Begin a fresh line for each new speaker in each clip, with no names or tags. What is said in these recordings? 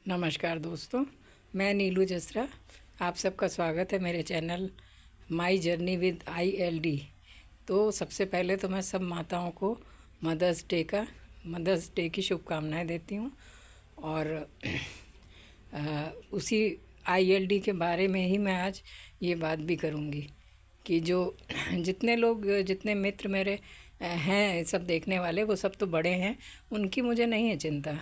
नमस्कार दोस्तों, मैं नीलू जसरा। आप सबका स्वागत है मेरे channel my journey with ILD। तो सबसे पहले तो मैं सब माताओं को मदर्स डे की शुभकामनाएं देती हूँ। और उसी ILD के बारे में ही मैं आज ये बात भी करूँगी कि जो जितने मित्र मेरे हैं सब देखने वाले, वो सब तो बड़े हैं, उनकी मुझे नहीं है चिंता।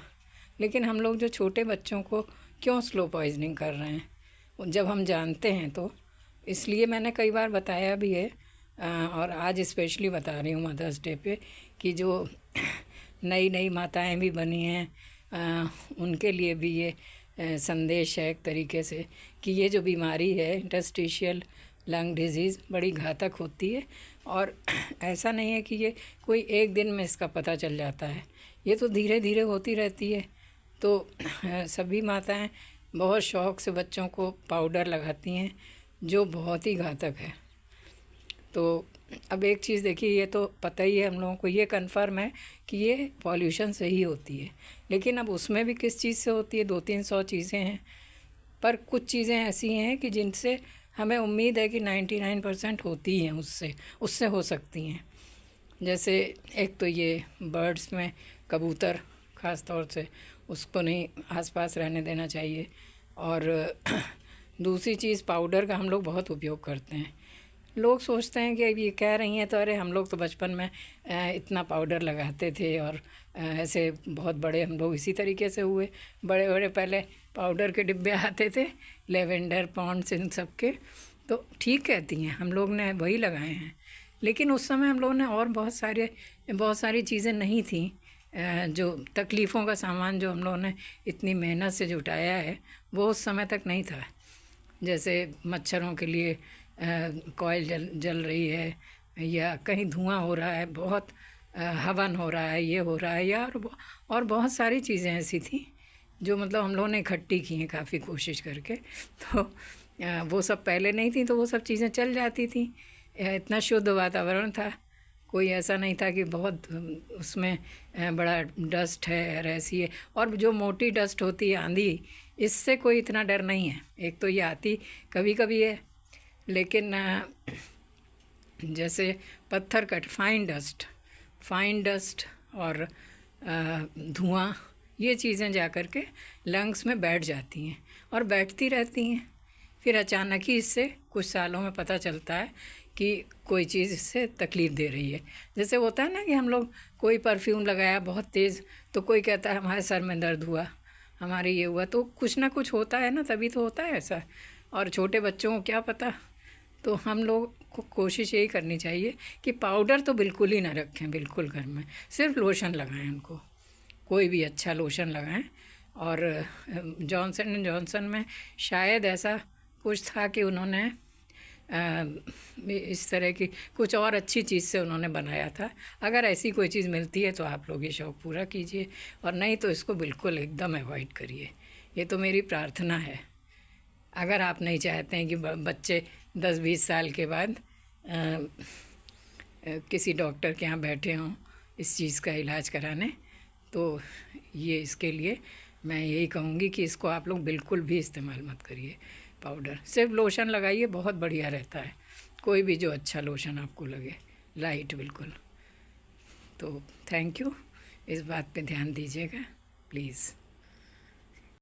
लेकिन हम लोग जो छोटे बच्चों को क्यों स्लो पॉइजनिंग कर रहे हैं जब हम जानते हैं, तो इसलिए मैंने कई बार बताया भी है। और आज स्पेशली बता रही हूँ मदर्स डे पे कि जो नई नई माताएं भी बनी हैं, उनके लिए भी ये संदेश है एक तरीके से कि ये जो बीमारी है इंटरस्टिशियल लंग डिजीज़ बड़ी घातक होती है। और ऐसा नहीं है कि ये कोई एक दिन में इसका पता चल जाता है, ये तो धीरे धीरे होती रहती है। तो सभी माताएं बहुत शौक़ से बच्चों को पाउडर लगाती हैं जो बहुत ही घातक है। तो अब एक चीज़ देखिए, ये तो पता ही है हम लोगों को, ये कन्फर्म है कि ये पॉल्यूशन से ही होती है। लेकिन अब उसमें भी किस चीज़ से होती है, 200-300 चीज़ें हैं, पर कुछ चीज़ें ऐसी हैं कि जिनसे हमें उम्मीद है कि 99% होती हैं, उससे हो सकती हैं। जैसे एक तो ये बर्ड्स में कबूतर ख़ास तौर से, उसको नहीं आसपास रहने देना चाहिए। और दूसरी चीज़, पाउडर का हम लोग बहुत उपयोग करते हैं। लोग सोचते हैं कि ये कह रही हैं तो अरे हम लोग तो बचपन में इतना पाउडर लगाते थे, और ऐसे बहुत बड़े हम लोग इसी तरीके से हुए। बड़े बड़े पहले पाउडर के डिब्बे आते थे, लेवेंडर, पॉन्ड्स, इन सब के। तो ठीक कहती हैं, हम लोग ने वही लगाए हैं। लेकिन उस समय हम लोगों ने और बहुत सारी चीज़ें नहीं थी। जो तकलीफ़ों का सामान जो हम लोगों ने इतनी मेहनत से जुटाया है, वो उस समय तक नहीं था। जैसे मच्छरों के लिए कॉइल जल रही है, या कहीं धुआं हो रहा है, बहुत हवन हो रहा है, ये हो रहा है, या और बहुत सारी चीज़ें ऐसी थी जो मतलब हम लोगों ने इकट्ठी की हैं काफ़ी कोशिश करके। तो वो सब पहले नहीं थी, तो वो सब चीज़ें चल जाती थी। इतना शुद्ध वातावरण था, कोई ऐसा नहीं था कि बहुत उसमें बड़ा डस्ट है और ऐसी है। और जो मोटी डस्ट होती है, आंधी, इससे कोई इतना डर नहीं है। एक तो ये आती कभी कभी है, लेकिन जैसे पत्थर कट, फाइन डस्ट और धुआं, ये चीज़ें जा कर के लंग्स में बैठ जाती हैं और बैठती रहती हैं। फिर अचानक ही इससे कुछ सालों में पता चलता है कि कोई चीज़ इससे तकलीफ़ दे रही है। जैसे होता है ना कि हम लोग कोई परफ्यूम लगाया बहुत तेज़, तो कोई कहता है हमारे सर में दर्द हुआ, हमारे ये हुआ। तो कुछ ना कुछ होता है ना, तभी तो होता है ऐसा। और छोटे बच्चों को क्या पता। तो हम लोग को कोशिश यही करनी चाहिए कि पाउडर तो बिल्कुल ही ना रखें, बिल्कुल घर में सिर्फ लोशन लगाएं उनको, कोई भी अच्छा लोशन लगाएं। और जॉनसन एंड जॉनसन में शायद ऐसा कुछ था कि उन्होंने इस तरह की कुछ और अच्छी चीज़ से उन्होंने बनाया था। अगर ऐसी कोई चीज़ मिलती है तो आप लोग ये शौक़ पूरा कीजिए, और नहीं तो इसको बिल्कुल एकदम अवॉइड करिए। ये तो मेरी प्रार्थना है। अगर आप नहीं चाहते हैं कि बच्चे 10-20 साल के बाद किसी डॉक्टर के यहाँ बैठे हों इस चीज़ का इलाज कराने, तो ये इसके लिए मैं यही कहूँगी कि इसको आप लोग बिल्कुल भी इस्तेमाल मत करिए। पाउडर सिर्फ लोशन लगाइए, बहुत बढ़िया रहता है। कोई भी जो अच्छा लोशन आपको लगे, लाइट बिल्कुल। तो थैंक यू, इस बात पे ध्यान दीजिएगा प्लीज़।